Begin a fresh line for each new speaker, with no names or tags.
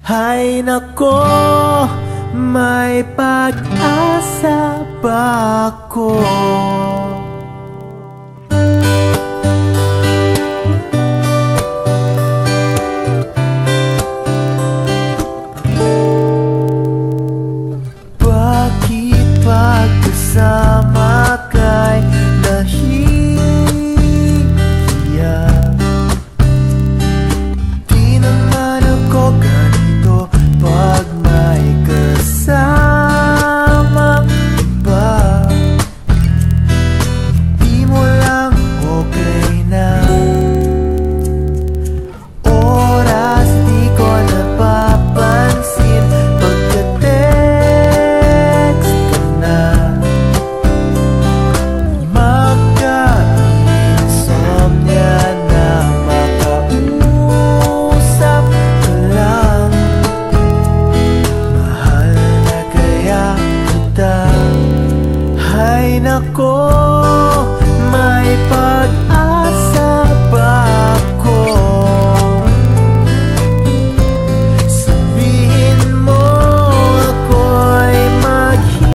Hay nako, may pag-asa ba ako? Bakit pagkasama kay nahihiya? Di naman ako ganito pag may kasamang iba. Di mo lang okay na. Oras di ko napapansin pagka-text ka na. Magka-insomnia na makausap ka lang. Mahal na kaya kita. Hay nako,